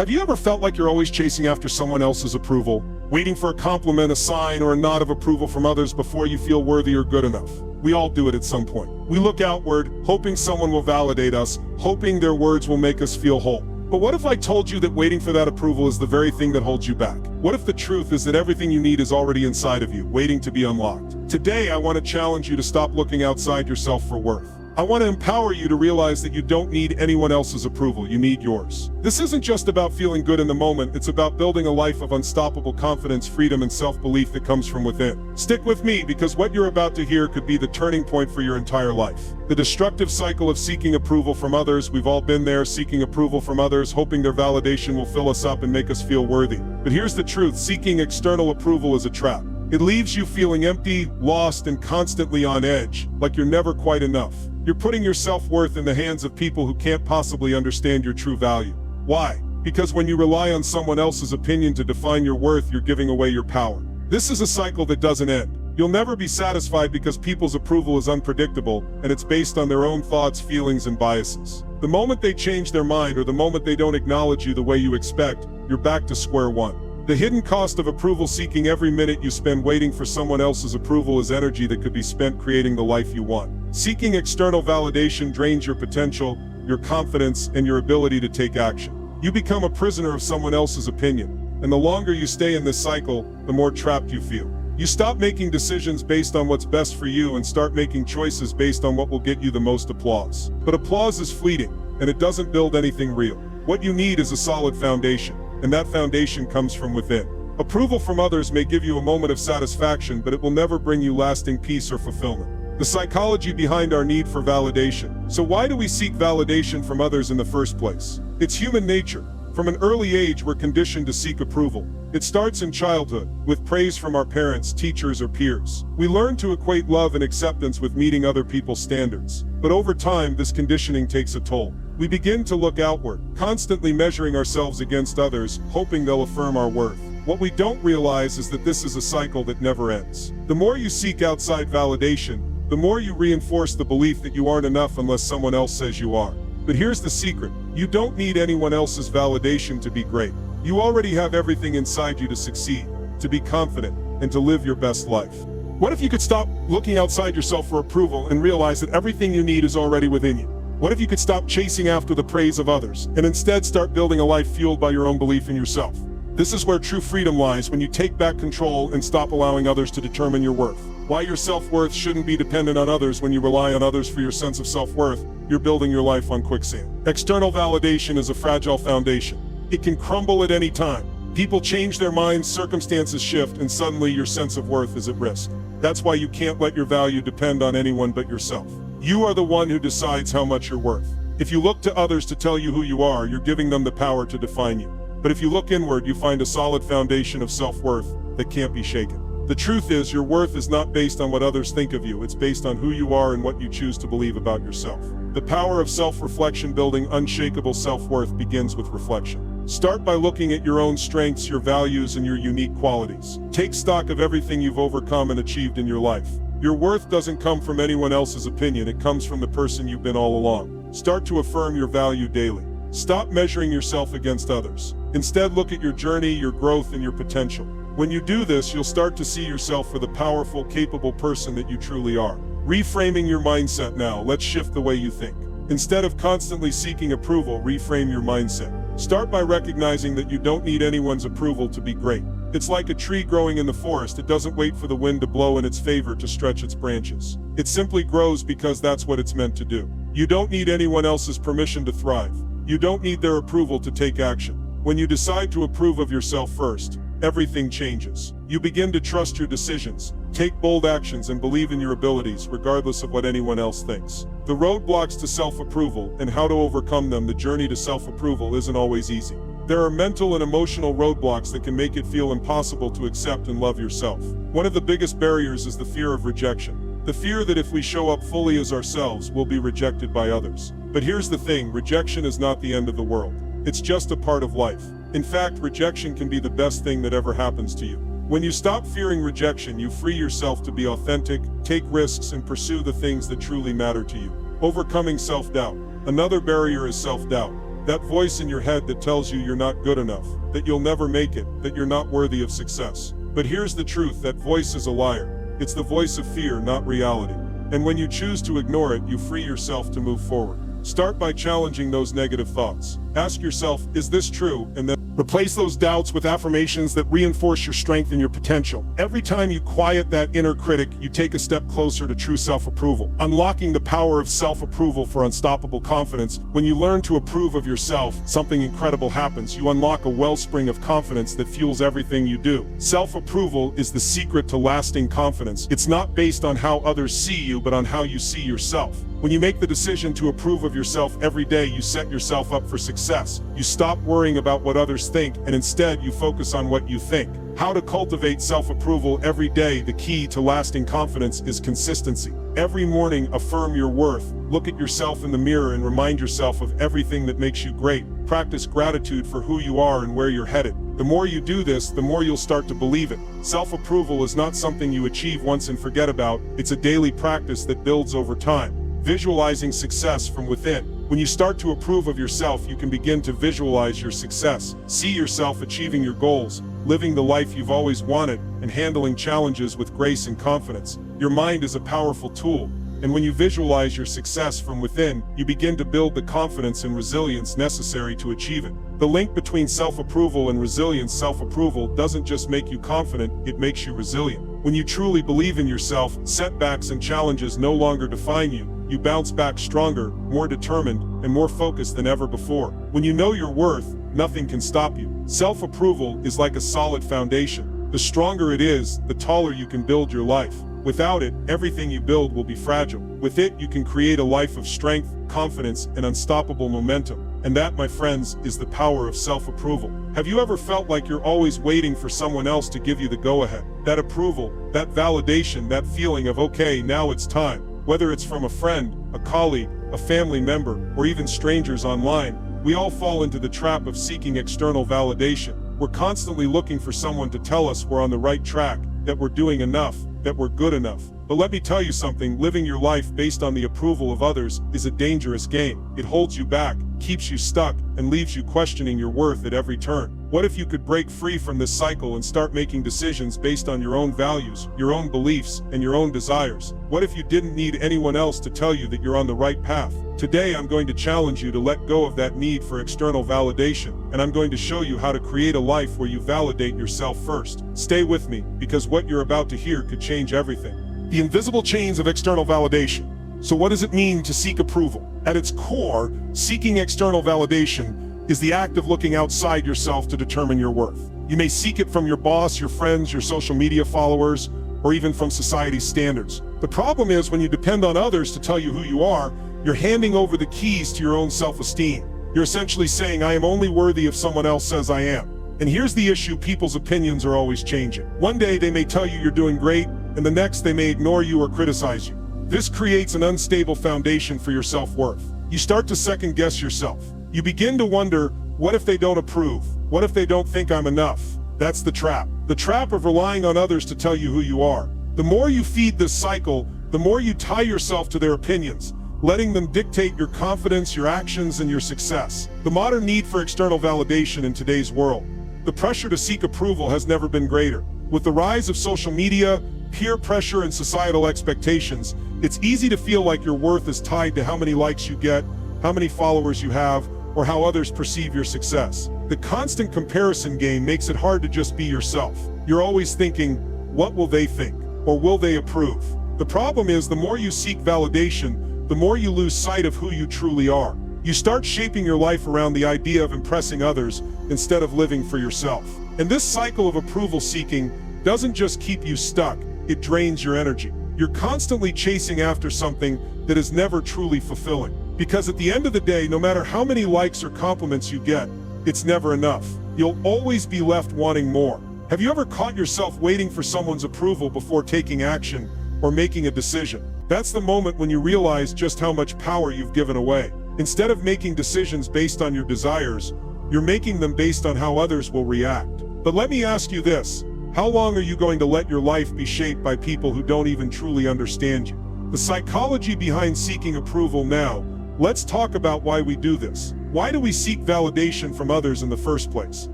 Have you ever felt like you're always chasing after someone else's approval, waiting for a compliment, a sign, or a nod of approval from others before you feel worthy or good enough? We all do it at some point. We look outward, hoping someone will validate us, hoping their words will make us feel whole. But what if I told you that waiting for that approval is the very thing that holds you back? What if the truth is that everything you need is already inside of you, waiting to be unlocked? Today, I want to challenge you to stop looking outside yourself for worth. I want to empower you to realize that you don't need anyone else's approval, you need yours. This isn't just about feeling good in the moment, it's about building a life of unstoppable confidence, freedom, and self-belief that comes from within. Stick with me, because what you're about to hear could be the turning point for your entire life. The destructive cycle of seeking approval from others, we've all been there, seeking approval from others, hoping their validation will fill us up and make us feel worthy. But here's the truth, seeking external approval is a trap. It leaves you feeling empty, lost, and constantly on edge, like you're never quite enough. You're putting your self-worth in the hands of people who can't possibly understand your true value. Why? Because when you rely on someone else's opinion to define your worth, you're giving away your power. This is a cycle that doesn't end. You'll never be satisfied because people's approval is unpredictable, and it's based on their own thoughts, feelings, and biases. The moment they change their mind, or the moment they don't acknowledge you the way you expect, you're back to square one. The hidden cost of approval seeking: every minute you spend waiting for someone else's approval is energy that could be spent creating the life you want. Seeking external validation drains your potential, your confidence, and your ability to take action. You become a prisoner of someone else's opinion, and the longer you stay in this cycle, the more trapped you feel. You stop making decisions based on what's best for you and start making choices based on what will get you the most applause. But applause is fleeting, and it doesn't build anything real. What you need is a solid foundation, and that foundation comes from within. Approval from others may give you a moment of satisfaction, but it will never bring you lasting peace or fulfillment. The psychology behind our need for validation. So why do we seek validation from others in the first place? It's human nature. From an early age, we're conditioned to seek approval. It starts in childhood, with praise from our parents, teachers, or peers. We learn to equate love and acceptance with meeting other people's standards. But over time, this conditioning takes a toll. We begin to look outward, constantly measuring ourselves against others, hoping they'll affirm our worth. What we don't realize is that this is a cycle that never ends. The more you seek outside validation, the more you reinforce the belief that you aren't enough unless someone else says you are. But here's the secret. You don't need anyone else's validation to be great. You already have everything inside you to succeed, to be confident, and to live your best life. What if you could stop looking outside yourself for approval and realize that everything you need is already within you? What if you could stop chasing after the praise of others and instead start building a life fueled by your own belief in yourself? This is where true freedom lies, when you take back control and stop allowing others to determine your worth. Why your self-worth shouldn't be dependent on others. When you rely on others for your sense of self-worth, you're building your life on quicksand. External validation is a fragile foundation. It can crumble at any time. People change their minds, circumstances shift, and suddenly your sense of worth is at risk. That's why you can't let your value depend on anyone but yourself. You are the one who decides how much you're worth. If you look to others to tell you who you are, you're giving them the power to define you. But if you look inward, you find a solid foundation of self-worth that can't be shaken. The truth is, your worth is not based on what others think of you, it's based on who you are and what you choose to believe about yourself. The power of self-reflection. Building unshakable self-worth begins with reflection. Start by looking at your own strengths, your values, and your unique qualities. Take stock of everything you've overcome and achieved in your life. Your worth doesn't come from anyone else's opinion, it comes from the person you've been all along. Start to affirm your value daily. Stop measuring yourself against others. Instead, look at your journey, your growth, and your potential. When you do this, you'll start to see yourself for the powerful, capable person that you truly are. Reframing your mindset now. Let's shift the way you think. Instead of constantly seeking approval, reframe your mindset. Start by recognizing that you don't need anyone's approval to be great. It's like a tree growing in the forest. It doesn't wait for the wind to blow in its favor to stretch its branches. It simply grows because that's what it's meant to do. You don't need anyone else's permission to thrive. You don't need their approval to take action. When you decide to approve of yourself first, everything changes. You begin to trust your decisions, take bold actions, and believe in your abilities, regardless of what anyone else thinks. The roadblocks to self-approval and how to overcome them. The journey to self-approval isn't always easy. There are mental and emotional roadblocks that can make it feel impossible to accept and love yourself. One of the biggest barriers is the fear of rejection. The fear that if we show up fully as ourselves, we'll be rejected by others. But here's the thing, rejection is not the end of the world. It's just a part of life. In fact, rejection can be the best thing that ever happens to you. When you stop fearing rejection, you free yourself to be authentic, take risks, and pursue the things that truly matter to you. Overcoming self-doubt. Another barrier is self-doubt. That voice in your head that tells you you're not good enough, that you'll never make it, that you're not worthy of success. But here's the truth, that voice is a liar. It's the voice of fear, not reality. And when you choose to ignore it, you free yourself to move forward. Start by challenging those negative thoughts. Ask yourself, is this true? And then replace those doubts with affirmations that reinforce your strength and your potential. Every time you quiet that inner critic, you take a step closer to true self-approval, unlocking the power of self-approval for unstoppable confidence. When you learn to approve of yourself, something incredible happens. You unlock a wellspring of confidence that fuels everything you do. Self-approval is the secret to lasting confidence. It's not based on how others see you, but on how you see yourself. When you make the decision to approve of yourself every day, you set yourself up for success. You stop worrying about what others think, and instead you focus on what you think. How to cultivate self-approval every day? The key to lasting confidence is consistency. Every morning, affirm your worth. Look at yourself in the mirror and remind yourself of everything that makes you great. Practice gratitude for who you are and where you're headed. The more you do this, the more you'll start to believe it. Self-approval is not something you achieve once and forget about. It's a daily practice that builds over time. Visualizing success from within. When you start to approve of yourself, you can begin to visualize your success. See yourself achieving your goals, living the life you've always wanted, and handling challenges with grace and confidence. Your mind is a powerful tool, and when you visualize your success from within, you begin to build the confidence and resilience necessary to achieve it. The link between self-approval and resilience. Self-approval doesn't just make you confident, it makes you resilient. When you truly believe in yourself, setbacks and challenges no longer define you. You bounce back stronger, more determined, and more focused than ever before. When you know your worth, nothing can stop you. Self-approval is like a solid foundation. The stronger it is, the taller you can build your life. Without it, everything you build will be fragile. With it, you can create a life of strength, confidence, and unstoppable momentum. And that, my friends, is the power of self-approval. Have you ever felt like you're always waiting for someone else to give you the go-ahead? That approval, that validation, that feeling of, okay, now it's time. Whether it's from a friend, a colleague, a family member, or even strangers online, we all fall into the trap of seeking external validation. We're constantly looking for someone to tell us we're on the right track, that we're doing enough, that we're good enough. But let me tell you something, living your life based on the approval of others is a dangerous game. It holds you back, keeps you stuck, and leaves you questioning your worth at every turn. What if you could break free from this cycle and start making decisions based on your own values, your own beliefs, and your own desires? What if you didn't need anyone else to tell you that you're on the right path? Today, I'm going to challenge you to let go of that need for external validation, and I'm going to show you how to create a life where you validate yourself first. Stay with me, because what you're about to hear could change everything. The invisible chains of external validation. So what does it mean to seek approval? At its core, seeking external validation is the act of looking outside yourself to determine your worth. You may seek it from your boss, your friends, your social media followers, or even from society's standards. The problem is when you depend on others to tell you who you are, you're handing over the keys to your own self-esteem. You're essentially saying, I am only worthy if someone else says I am. And here's the issue, people's opinions are always changing. One day they may tell you you're doing great, and the next they may ignore you or criticize you. This creates an unstable foundation for your self-worth. You start to second-guess yourself. You begin to wonder, what if they don't approve? What if they don't think I'm enough? That's the trap. The trap of relying on others to tell you who you are. The more you feed this cycle, the more you tie yourself to their opinions, letting them dictate your confidence, your actions, and your success. The modern need for external validation in today's world. The pressure to seek approval has never been greater. With the rise of social media, peer pressure, and societal expectations, it's easy to feel like your worth is tied to how many likes you get, how many followers you have, or how others perceive your success. The constant comparison game makes it hard to just be yourself. You're always thinking, what will they think? Or will they approve? The problem is, the more you seek validation, the more you lose sight of who you truly are. You start shaping your life around the idea of impressing others instead of living for yourself. And this cycle of approval seeking doesn't just keep you stuck, it drains your energy. You're constantly chasing after something that is never truly fulfilling. Because at the end of the day, no matter how many likes or compliments you get, it's never enough. You'll always be left wanting more. Have you ever caught yourself waiting for someone's approval before taking action or making a decision? That's the moment when you realize just how much power you've given away. Instead of making decisions based on your desires, you're making them based on how others will react. But let me ask you this, how long are you going to let your life be shaped by people who don't even truly understand you? The psychology behind seeking approval now. Let's talk about why we do this. Why do we seek validation from others in the first place?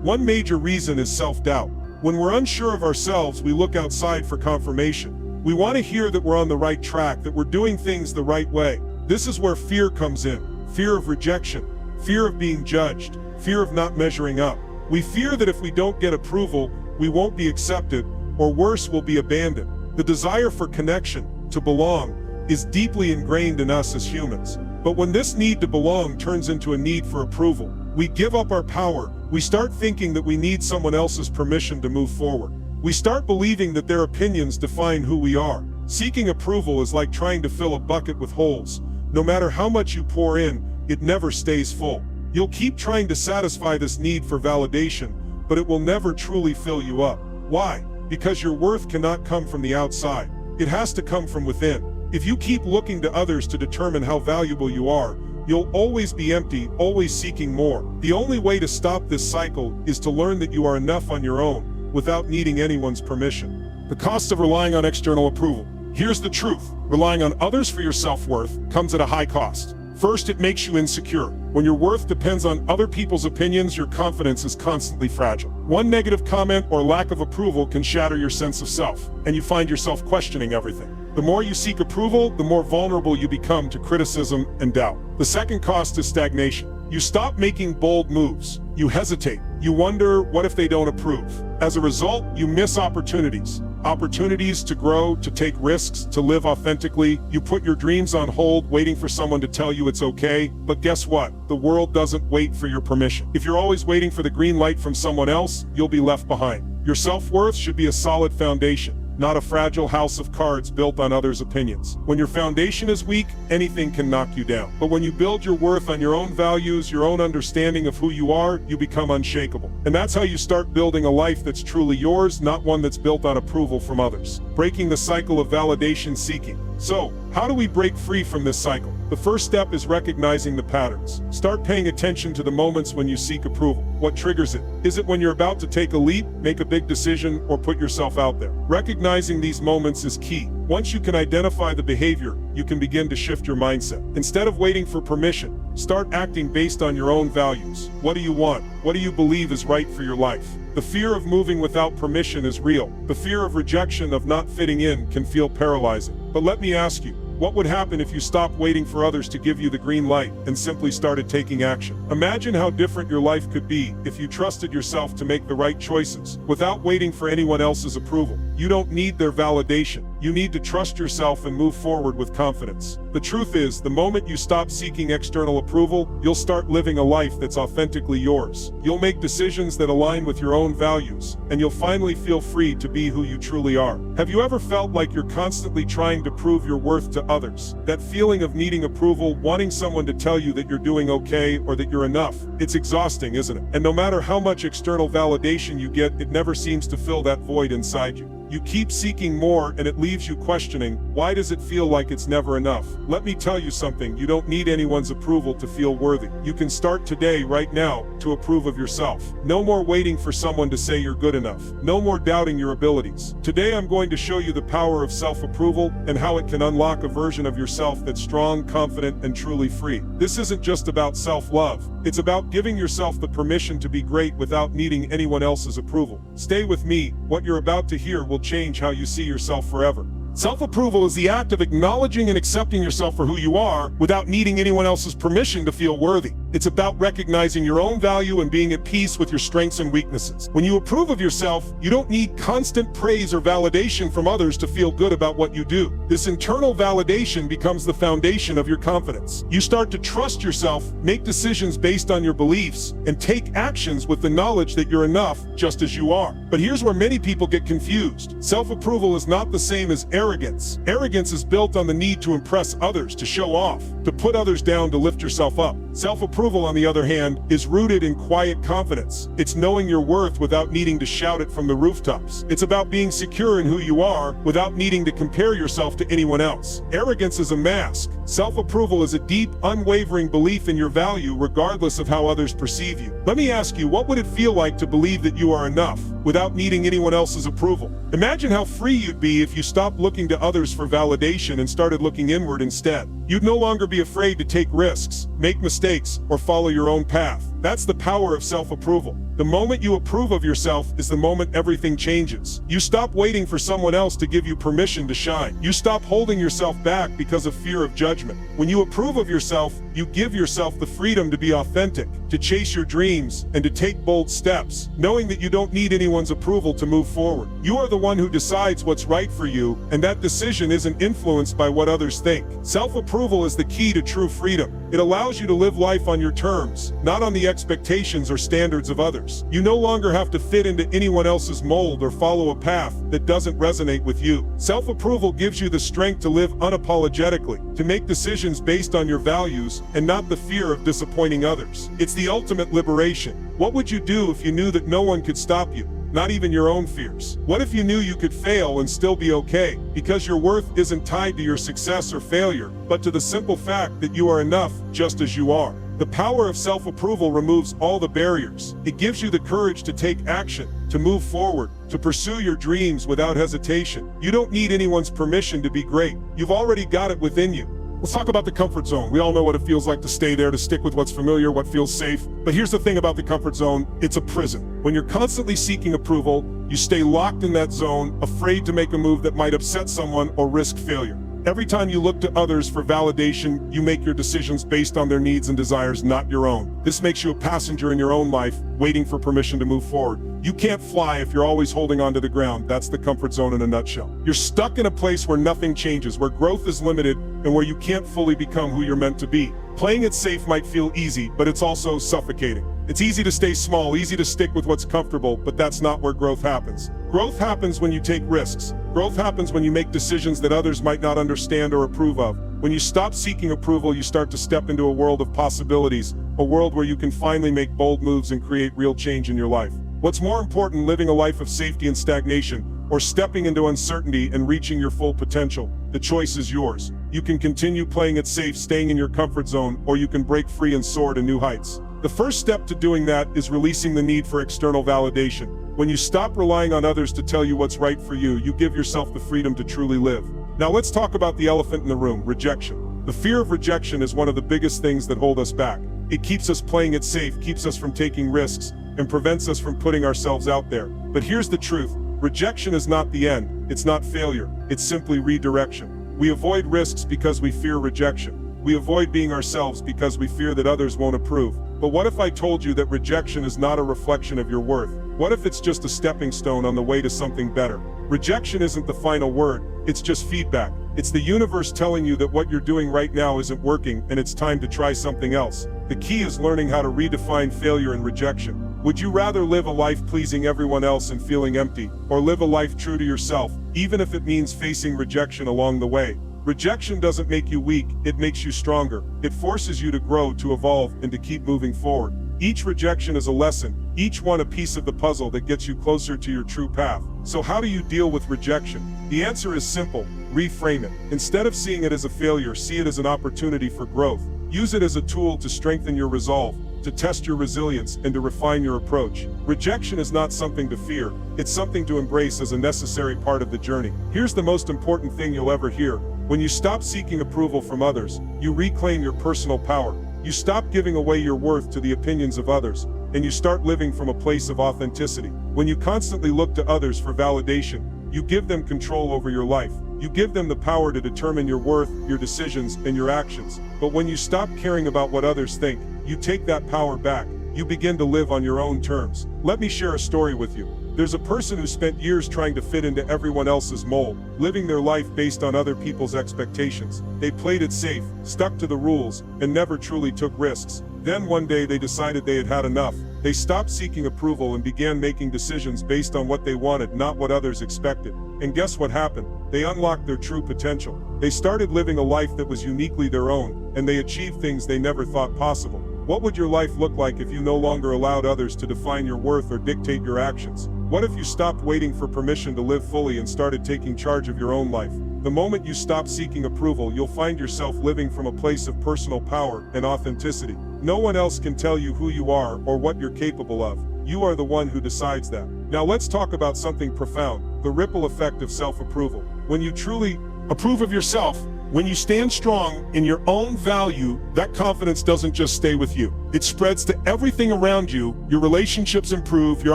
One major reason is self-doubt. When we're unsure of ourselves, we look outside for confirmation. We want to hear that we're on the right track, that we're doing things the right way. This is where fear comes in. Fear of rejection, fear of being judged, fear of not measuring up. We fear that if we don't get approval, we won't be accepted, or worse, we'll be abandoned. The desire for connection, to belong, is deeply ingrained in us as humans. But when this need to belong turns into a need for approval, we give up our power. We start thinking that we need someone else's permission to move forward. We start believing that their opinions define who we are. Seeking approval is like trying to fill a bucket with holes. No matter how much you pour in, it never stays full. You'll keep trying to satisfy this need for validation, but it will never truly fill you up. Why? Because your worth cannot come from the outside. It has to come from within. If you keep looking to others to determine how valuable you are, you'll always be empty, always seeking more. The only way to stop this cycle is to learn that you are enough on your own, without needing anyone's permission. The cost of relying on external approval. Here's the truth. Relying on others for your self-worth comes at a high cost. First, it makes you insecure. When your worth depends on other people's opinions, your confidence is constantly fragile. One negative comment or lack of approval can shatter your sense of self, and you find yourself questioning everything. The more you seek approval, the more vulnerable you become to criticism and doubt. The second cost is stagnation. You stop making bold moves. You hesitate. You wonder, what if they don't approve? As a result, you miss opportunities. Opportunities to grow, to take risks, to live authentically. You put your dreams on hold, waiting for someone to tell you it's okay. But guess what? The world doesn't wait for your permission. If you're always waiting for the green light from someone else, you'll be left behind. Your self-worth should be a solid foundation, not a fragile house of cards built on others' opinions. When your foundation is weak, anything can knock you down. But when you build your worth on your own values, your own understanding of who you are, you become unshakable. And that's how you start building a life that's truly yours, not one that's built on approval from others. Breaking the cycle of validation seeking. So, how do we break free from this cycle? The first step is recognizing the patterns. Start paying attention to the moments when you seek approval. What triggers it? Is it when you're about to take a leap, make a big decision, or put yourself out there? Recognizing these moments is key. Once you can identify the behavior, you can begin to shift your mindset. Instead of waiting for permission, start acting based on your own values. What do you want? What do you believe is right for your life? The fear of moving without permission is real. The fear of rejection, of not fitting in, can feel paralyzing. But let me ask you, what would happen if you stopped waiting for others to give you the green light and simply started taking action? Imagine how different your life could be if you trusted yourself to make the right choices without waiting for anyone else's approval. You don't need their validation. You need to trust yourself and move forward with confidence. The truth is, the moment you stop seeking external approval, you'll start living a life that's authentically yours. You'll make decisions that align with your own values, and you'll finally feel free to be who you truly are. Have you ever felt like you're constantly trying to prove your worth to others? That feeling of needing approval, wanting someone to tell you that you're doing okay or that you're enough, it's exhausting, isn't it? And no matter how much external validation you get, it never seems to fill that void inside you. You keep seeking more, and it leaves you questioning, why does it feel like it's never enough? Let me tell you something, you don't need anyone's approval to feel worthy. You can start today, right now, to approve of yourself. No more waiting for someone to say you're good enough. No more doubting your abilities. Today I'm going to show you the power of self-approval and how it can unlock a version of yourself that's strong, confident, and truly free. This isn't just about self-love. It's about giving yourself the permission to be great without needing anyone else's approval. Stay with me. What you're about to hear will change how you see yourself forever. Self-approval is the act of acknowledging and accepting yourself for who you are without needing anyone else's permission to feel worthy. It's about recognizing your own value and being at peace with your strengths and weaknesses. When you approve of yourself, you don't need constant praise or validation from others to feel good about what you do. This internal validation becomes the foundation of your confidence. You start to trust yourself, make decisions based on your beliefs, and take actions with the knowledge that you're enough just as you are. But here's where many people get confused. Self-approval is not the same as arrogance. Arrogance is built on the need to impress others, to show off, to put others down, to lift yourself up. Self-approval, on the other hand, is rooted in quiet confidence. It's knowing your worth without needing to shout it from the rooftops. It's about being secure in who you are without needing to compare yourself to anyone else. Arrogance is a mask. Self-approval is a deep, unwavering belief in your value regardless of how others perceive you. Let me ask you, what would it feel like to believe that you are enough without needing anyone else's approval? Imagine how free you'd be if you stopped looking to others for validation and started looking inward instead. You'd no longer be afraid to take risks, make mistakes, or follow your own path. That's the power of self-approval. The moment you approve of yourself is the moment everything changes. You stop waiting for someone else to give you permission to shine. You stop holding yourself back because of fear of judgment. When you approve of yourself, you give yourself the freedom to be authentic, to chase your dreams, and to take bold steps, knowing that you don't need anyone's approval to move forward. You are the one who decides what's right for you, and that decision isn't influenced by what others think. Self-approval is the key to true freedom. It allows you to live life on your terms, not on the expectations or standards of others. You no longer have to fit into anyone else's mold or follow a path that doesn't resonate with you. Self-approval gives you the strength to live unapologetically, to make decisions based on your values and not the fear of disappointing others. It's the ultimate liberation. What would you do if you knew that no one could stop you? Not even your own fears. What if you knew you could fail and still be okay? Because your worth isn't tied to your success or failure, but to the simple fact that you are enough just as you are. The power of self-approval removes all the barriers. It gives you the courage to take action, to move forward, to pursue your dreams without hesitation. You don't need anyone's permission to be great. You've already got it within you. Let's talk about the comfort zone. We all know what it feels like to stay there, to stick with what's familiar, what feels safe. But here's the thing about the comfort zone, it's a prison. When you're constantly seeking approval, you stay locked in that zone, afraid to make a move that might upset someone or risk failure. Every time you look to others for validation, you make your decisions based on their needs and desires, not your own. This makes you a passenger in your own life, waiting for permission to move forward. You can't fly if you're always holding onto the ground. That's the comfort zone in a nutshell. You're stuck in a place where nothing changes, where growth is limited, and where you can't fully become who you're meant to be. Playing it safe might feel easy, but it's also suffocating. It's easy to stay small, easy to stick with what's comfortable, but that's not where growth happens. Growth happens when you take risks. Growth happens when you make decisions that others might not understand or approve of. When you stop seeking approval, you start to step into a world of possibilities, a world where you can finally make bold moves and create real change in your life. What's more important, living a life of safety and stagnation, or stepping into uncertainty and reaching your full potential? The choice is yours. You can continue playing it safe, staying in your comfort zone, or you can break free and soar to new heights. The first step to doing that is releasing the need for external validation. When you stop relying on others to tell you what's right for you, you give yourself the freedom to truly live. Now let's talk about the elephant in the room, rejection. The fear of rejection is one of the biggest things that hold us back. It keeps us playing it safe, keeps us from taking risks, and prevents us from putting ourselves out there. But here's the truth. Rejection is not the end. It's not failure. It's simply redirection. We avoid risks because we fear rejection. We avoid being ourselves because we fear that others won't approve. But what if I told you that rejection is not a reflection of your worth? What if it's just a stepping stone on the way to something better? Rejection isn't the final word, it's just feedback. It's the universe telling you that what you're doing right now isn't working and it's time to try something else. The key is learning how to redefine failure and rejection. Would you rather live a life pleasing everyone else and feeling empty, or live a life true to yourself, even if it means facing rejection along the way? Rejection doesn't make you weak, it makes you stronger. It forces you to grow, to evolve, and to keep moving forward. Each rejection is a lesson, each one a piece of the puzzle that gets you closer to your true path. So how do you deal with rejection? The answer is simple: reframe it. Instead of seeing it as a failure, see it as an opportunity for growth. Use it as a tool to strengthen your resolve, to test your resilience, and to refine your approach. Rejection is not something to fear, it's something to embrace as a necessary part of the journey. Here's the most important thing you'll ever hear. When you stop seeking approval from others, you reclaim your personal power. You stop giving away your worth to the opinions of others, and you start living from a place of authenticity. When you constantly look to others for validation, you give them control over your life. You give them the power to determine your worth, your decisions, and your actions. But when you stop caring about what others think, you take that power back. You begin to live on your own terms. Let me share a story with you. There's a person who spent years trying to fit into everyone else's mold, living their life based on other people's expectations. They played it safe, stuck to the rules, and never truly took risks. Then one day they decided they had had enough. They stopped seeking approval and began making decisions based on what they wanted, not what others expected. And guess what happened? They unlocked their true potential. They started living a life that was uniquely their own, and they achieved things they never thought possible. What would your life look like if you no longer allowed others to define your worth or dictate your actions? What if you stopped waiting for permission to live fully and started taking charge of your own life? The moment you stop seeking approval, you'll find yourself living from a place of personal power and authenticity. No one else can tell you who you are or what you're capable of. You are the one who decides that. Now let's talk about something profound: the ripple effect of self-approval. When you truly approve of yourself, When you stand strong in your own value, that confidence doesn't just stay with you. It spreads to everything around you. Your relationships improve, your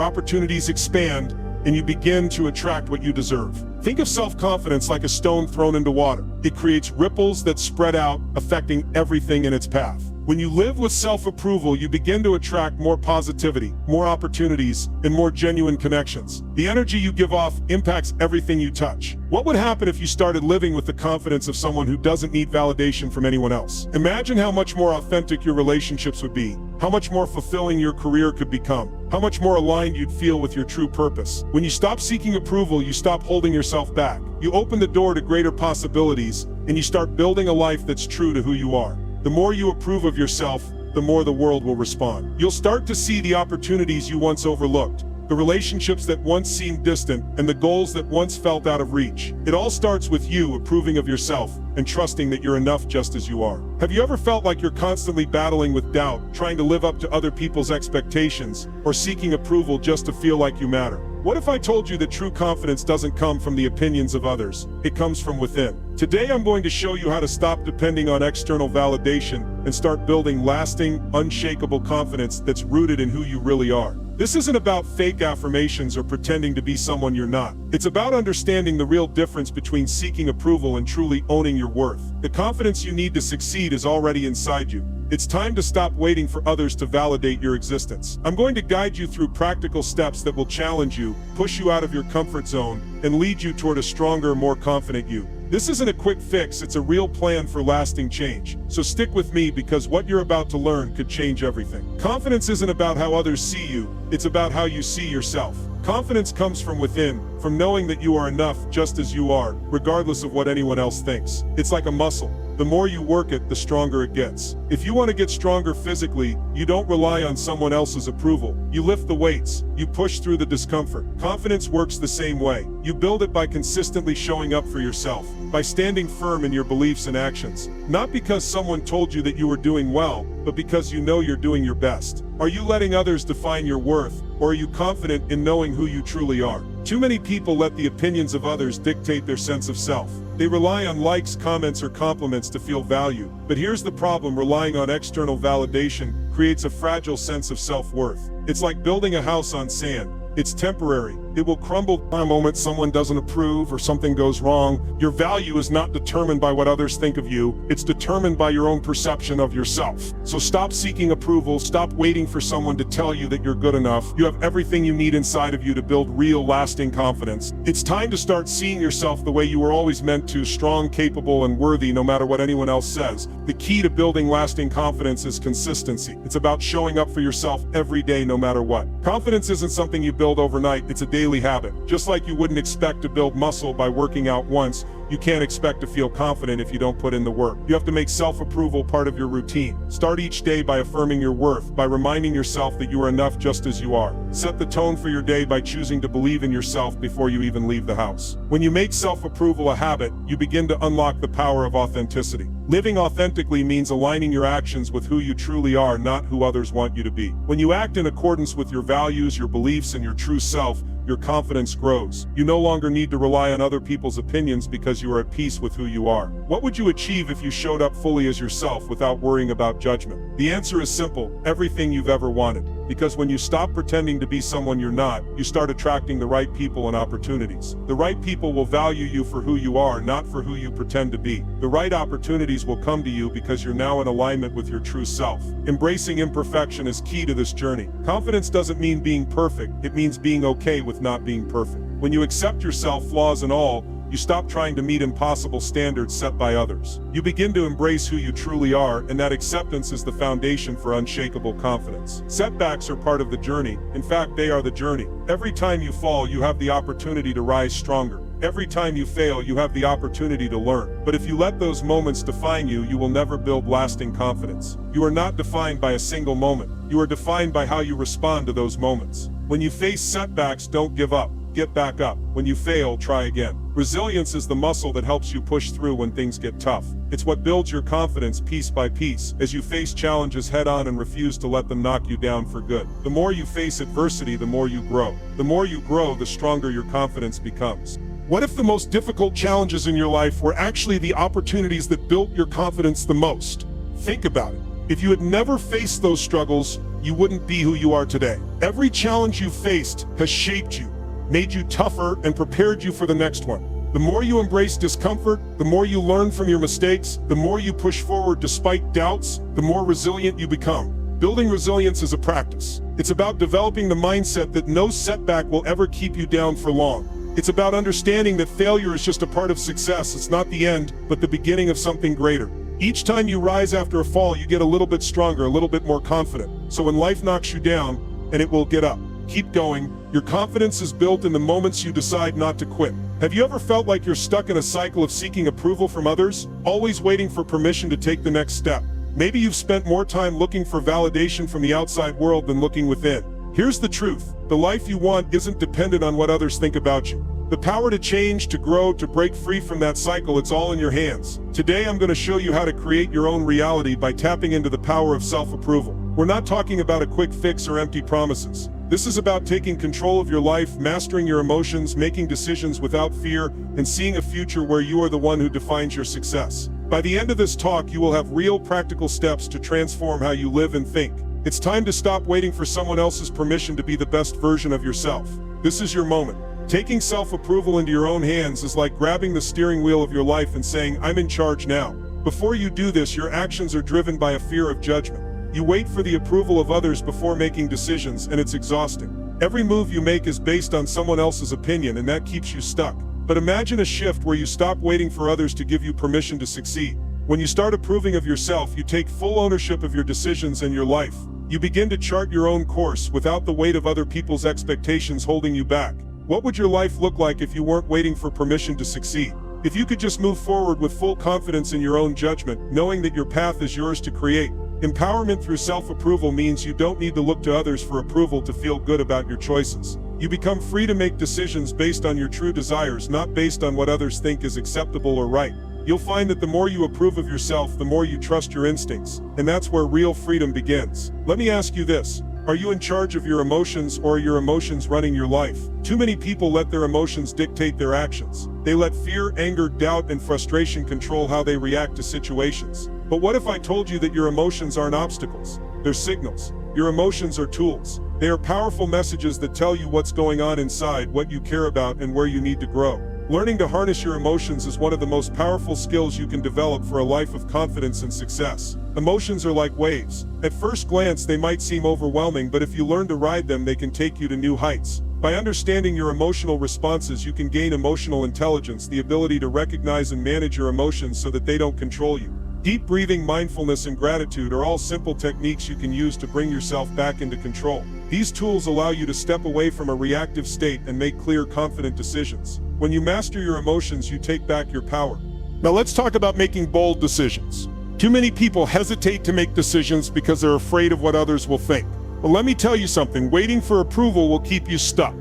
opportunities expand, and you begin to attract what you deserve. Think of self-confidence like a stone thrown into water. It creates ripples that spread out, affecting everything in its path. When you live with self-approval, you begin to attract more positivity, more opportunities, and more genuine connections. The energy you give off impacts everything you touch. What would happen if you started living with the confidence of someone who doesn't need validation from anyone else? Imagine how much more authentic your relationships would be, how much more fulfilling your career could become, how much more aligned you'd feel with your true purpose. When you stop seeking approval, you stop holding yourself back. You open the door to greater possibilities, and you start building a life that's true to who you are. The more you approve of yourself, the more the world will respond. You'll start to see the opportunities you once overlooked, the relationships that once seemed distant, and the goals that once felt out of reach. It all starts with you approving of yourself and trusting that you're enough just as you are. Have you ever felt like you're constantly battling with doubt, trying to live up to other people's expectations, or seeking approval just to feel like you matter? What if I told you that true confidence doesn't come from the opinions of others? It comes from within. Today I'm going to show you how to stop depending on external validation and start building lasting, unshakable confidence that's rooted in who you really are. This isn't about fake affirmations or pretending to be someone you're not. It's about understanding the real difference between seeking approval and truly owning your worth. The confidence you need to succeed is already inside you. It's time to stop waiting for others to validate your existence. I'm going to guide you through practical steps that will challenge you, push you out of your comfort zone, and lead you toward a stronger, more confident you. This isn't a quick fix, it's a real plan for lasting change. So stick with me because what you're about to learn could change everything. Confidence isn't about how others see you, it's about how you see yourself. Confidence comes from within, from knowing that you are enough just as you are, regardless of what anyone else thinks. It's like a muscle. The more you work it, the stronger it gets. If you want to get stronger physically, you don't rely on someone else's approval. You lift the weights, you push through the discomfort. Confidence works the same way. You build it by consistently showing up for yourself, by standing firm in your beliefs and actions. Not because someone told you that you were doing well, but because you know you're doing your best. Are you letting others define your worth, or are you confident in knowing who you truly are? Too many people let the opinions of others dictate their sense of self. They rely on likes, comments, or compliments to feel valued. But here's the problem: relying on external validation creates a fragile sense of self-worth. It's like building a house on sand. It's temporary. It will crumble the moment someone doesn't approve or something goes wrong. Your value is not determined by what others think of you. It's determined by your own perception of yourself. So stop seeking approval. Stop waiting for someone to tell you that you're good enough. You have everything you need inside of you to build real, lasting confidence. It's time to start seeing yourself the way you were always meant to: strong, capable, and worthy, no matter what anyone else says. The key to building lasting confidence is consistency. It's about showing up for yourself every day, no matter what. Confidence isn't something you build overnight. It's a daily habit. Just like you wouldn't expect to build muscle by working out once, you can't expect to feel confident if you don't put in the work. You have to make self-approval part of your routine. Start each day by affirming your worth, by reminding yourself that you are enough just as you are. Set the tone for your day by choosing to believe in yourself before you even leave the house. When you make self-approval a habit, you begin to unlock the power of authenticity. Living authentically means aligning your actions with who you truly are, not who others want you to be. When you act in accordance with your values, your beliefs, and your true self, your confidence grows. You no longer need to rely on other people's opinions because you are at peace with who you are. What would you achieve if you showed up fully as yourself without worrying about judgment? The answer is simple: everything you've ever wanted. Because when you stop pretending to be someone you're not, you start attracting the right people and opportunities. The right people will value you for who you are, not for who you pretend to be. The right opportunities will come to you because you're now in alignment with your true self. Embracing imperfection is key to this journey. Confidence doesn't mean being perfect, it means being okay with not being perfect. When you accept yourself, flaws and all, you stop trying to meet impossible standards set by others. You begin to embrace who you truly are, and that acceptance is the foundation for unshakable confidence. Setbacks are part of the journey. In fact, they are the journey. Every time you fall, you have the opportunity to rise stronger. Every time you fail, you have the opportunity to learn. But if you let those moments define you, you will never build lasting confidence. You are not defined by a single moment. You are defined by how you respond to those moments. When you face setbacks, don't give up. Get back up. When you fail, try again. Resilience is the muscle that helps you push through when things get tough. It's what builds your confidence piece by piece as you face challenges head on and refuse to let them knock you down for good. The more you face adversity, the more you grow. The more you grow, the stronger your confidence becomes. What if the most difficult challenges in your life were actually the opportunities that built your confidence the most? Think about it. If you had never faced those struggles, you wouldn't be who you are today. Every challenge you faced has shaped you, made you tougher, and prepared you for the next one. The more you embrace discomfort, the more you learn from your mistakes, the more you push forward despite doubts, the more resilient you become. Building resilience is a practice. It's about developing the mindset that no setback will ever keep you down for long. It's about understanding that failure is just a part of success. It's not the end, but the beginning of something greater. Each time you rise after a fall, you get a little bit stronger, a little bit more confident. So when life knocks you down, and it will get up, keep going. Your confidence is built in the moments you decide not to quit. Have you ever felt like you're stuck in a cycle of seeking approval from others, always waiting for permission to take the next step? Maybe you've spent more time looking for validation from the outside world than looking within. Here's the truth. The life you want isn't dependent on what others think about you. The power to change, to grow, to break free from that cycle, it's all in your hands. Today, I'm going to show you how to create your own reality by tapping into the power of self-approval. We're not talking about a quick fix or empty promises. This is about taking control of your life, mastering your emotions, making decisions without fear, and seeing a future where you are the one who defines your success. By the end of this talk, you will have real practical steps to transform how you live and think. It's time to stop waiting for someone else's permission to be the best version of yourself. This is your moment. Taking self-approval into your own hands is like grabbing the steering wheel of your life and saying, "I'm in charge now." Before you do this, your actions are driven by a fear of judgment. You wait for the approval of others before making decisions, and it's exhausting. Every move you make is based on someone else's opinion, and that keeps you stuck. But imagine a shift where you stop waiting for others to give you permission to succeed. When you start approving of yourself, you take full ownership of your decisions and your life. You begin to chart your own course without the weight of other people's expectations holding you back. What would your life look like if you weren't waiting for permission to succeed? If you could just move forward with full confidence in your own judgment, knowing that your path is yours to create. Empowerment through self-approval means you don't need to look to others for approval to feel good about your choices. You become free to make decisions based on your true desires, not based on what others think is acceptable or right. You'll find that the more you approve of yourself, the more you trust your instincts, and that's where real freedom begins. Let me ask you this. Are you in charge of your emotions, or are your emotions running your life? Too many people let their emotions dictate their actions. They let fear, anger, doubt, and frustration control how they react to situations. But what if I told you that your emotions aren't obstacles? They're signals. Your emotions are tools. They are powerful messages that tell you what's going on inside, what you care about, and where you need to grow. Learning to harness your emotions is one of the most powerful skills you can develop for a life of confidence and success. Emotions are like waves. At first glance, they might seem overwhelming, but if you learn to ride them, they can take you to new heights. By understanding your emotional responses, you can gain emotional intelligence, the ability to recognize and manage your emotions so that they don't control you. Deep breathing, mindfulness, and gratitude are all simple techniques you can use to bring yourself back into control. These tools allow you to step away from a reactive state and make clear, confident decisions. When you master your emotions, you take back your power. Now let's talk about making bold decisions. Too many people hesitate to make decisions because they're afraid of what others will think. But let me tell you something, waiting for approval will keep you stuck.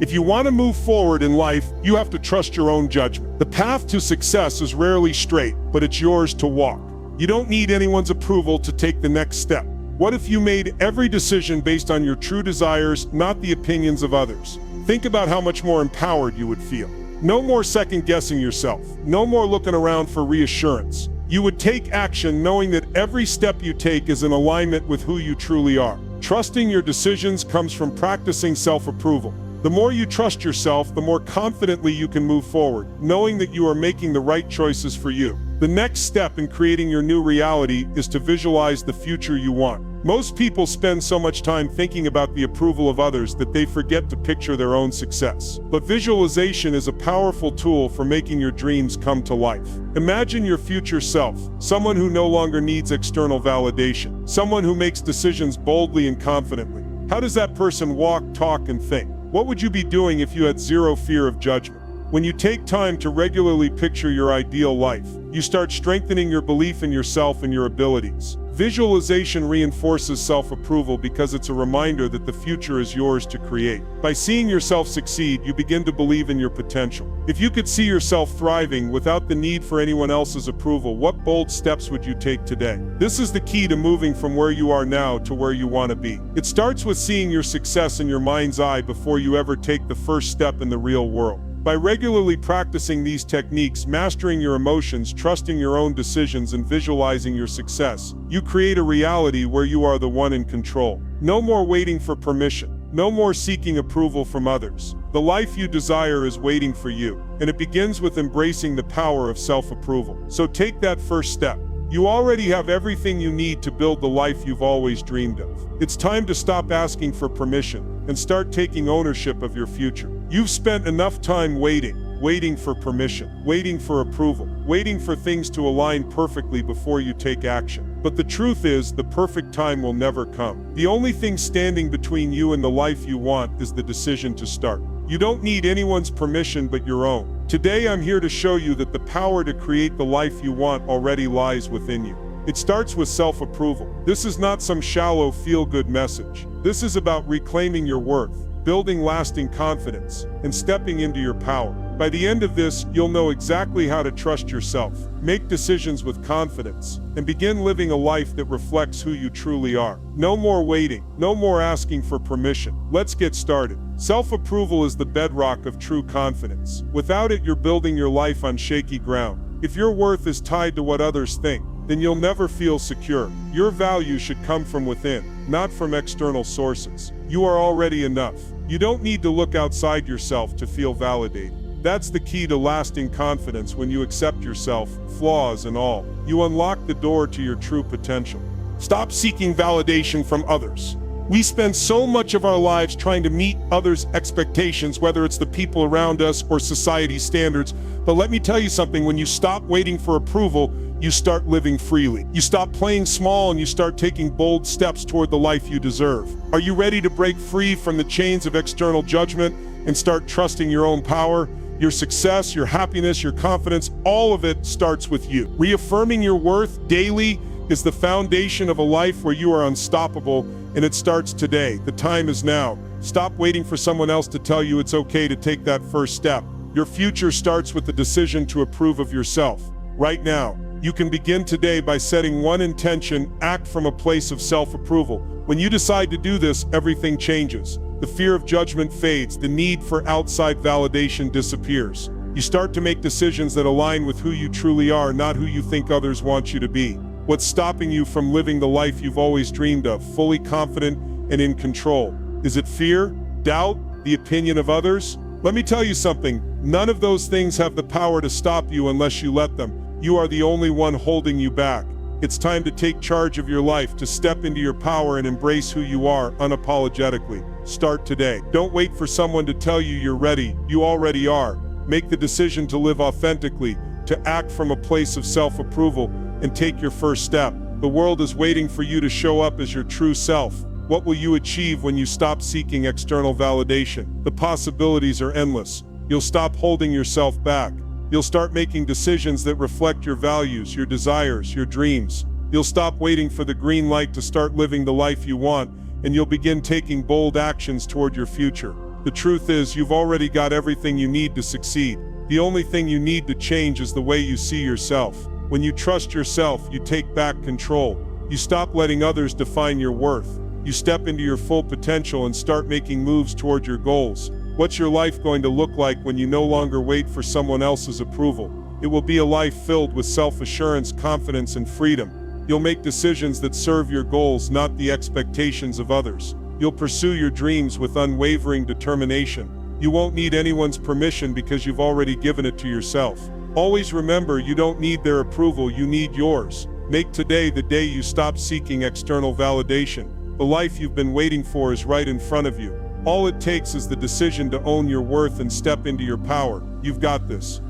If you want to move forward in life, you have to trust your own judgment. The path to success is rarely straight, but it's yours to walk. You don't need anyone's approval to take the next step. What if you made every decision based on your true desires, not the opinions of others? Think about how much more empowered you would feel. No more second-guessing yourself. No more looking around for reassurance. You would take action knowing that every step you take is in alignment with who you truly are. Trusting your decisions comes from practicing self-approval. The more you trust yourself, the more confidently you can move forward, knowing that you are making the right choices for you. The next step in creating your new reality is to visualize the future you want. Most people spend so much time thinking about the approval of others that they forget to picture their own success. But visualization is a powerful tool for making your dreams come to life. Imagine your future self, someone who no longer needs external validation, someone who makes decisions boldly and confidently. How does that person walk, talk, and think? What would you be doing if you had zero fear of judgment? When you take time to regularly picture your ideal life, you start strengthening your belief in yourself and your abilities. Visualization reinforces self-approval because it's a reminder that the future is yours to create. By seeing yourself succeed, you begin to believe in your potential. If you could see yourself thriving without the need for anyone else's approval, what bold steps would you take today? This is the key to moving from where you are now to where you want to be. It starts with seeing your success in your mind's eye before you ever take the first step in the real world. By regularly practicing these techniques, mastering your emotions, trusting your own decisions, and visualizing your success, you create a reality where you are the one in control. No more waiting for permission. No more seeking approval from others. The life you desire is waiting for you, and it begins with embracing the power of self-approval. So take that first step. You already have everything you need to build the life you've always dreamed of. It's time to stop asking for permission and start taking ownership of your future. You've spent enough time waiting for permission, waiting for approval, waiting for things to align perfectly before you take action. But the truth is, the perfect time will never come. The only thing standing between you and the life you want is the decision to start. You don't need anyone's permission but your own. Today I'm here to show you that the power to create the life you want already lies within you. It starts with self-approval. This is not some shallow feel-good message. This is about reclaiming your worth, building lasting confidence, and stepping into your power. By the end of this, you'll know exactly how to trust yourself, make decisions with confidence, and begin living a life that reflects who you truly are. No more waiting, no more asking for permission. Let's get started. Self-approval is the bedrock of true confidence. Without it, you're building your life on shaky ground. If your worth is tied to what others think, then you'll never feel secure. Your value should come from within, not from external sources. You are already enough. You don't need to look outside yourself to feel validated. That's the key to lasting confidence. When you accept yourself, flaws and all, you unlock the door to your true potential. Stop seeking validation from others. We spend so much of our lives trying to meet others' expectations, whether it's the people around us or society's standards. But let me tell you something, when you stop waiting for approval, you start living freely. You stop playing small and you start taking bold steps toward the life you deserve. Are you ready to break free from the chains of external judgment and start trusting your own power? Your success, your happiness, your confidence, all of it starts with you. Reaffirming your worth daily is the foundation of a life where you are unstoppable, and it starts today. The time is now. Stop waiting for someone else to tell you it's okay to take that first step. Your future starts with the decision to approve of yourself. Right now, you can begin today by setting one intention, act from a place of self-approval. When you decide to do this, everything changes. The fear of judgment fades, the need for outside validation disappears. You start to make decisions that align with who you truly are, not who you think others want you to be. What's stopping you from living the life you've always dreamed of, fully confident and in control? Is it fear, doubt, the opinion of others? Let me tell you something, none of those things have the power to stop you unless you let them. You are the only one holding you back. It's time to take charge of your life, to step into your power and embrace who you are unapologetically. Start today. Don't wait for someone to tell you you're ready. You already are. Make the decision to live authentically, to act from a place of self-approval, and take your first step. The world is waiting for you to show up as your true self. What will you achieve when you stop seeking external validation? The possibilities are endless. You'll stop holding yourself back. You'll start making decisions that reflect your values, your desires, your dreams. You'll stop waiting for the green light to start living the life you want, and you'll begin taking bold actions toward your future. The truth is, you've already got everything you need to succeed. The only thing you need to change is the way you see yourself. When you trust yourself, you take back control. You stop letting others define your worth. You step into your full potential and start making moves toward your goals. What's your life going to look like when you no longer wait for someone else's approval? It will be a life filled with self-assurance, confidence, and freedom. You'll make decisions that serve your goals, not the expectations of others. You'll pursue your dreams with unwavering determination. You won't need anyone's permission because you've already given it to yourself. Always remember, you don't need their approval, you need yours. Make today the day you stop seeking external validation. The life you've been waiting for is right in front of you. All it takes is the decision to own your worth and step into your power. You've got this.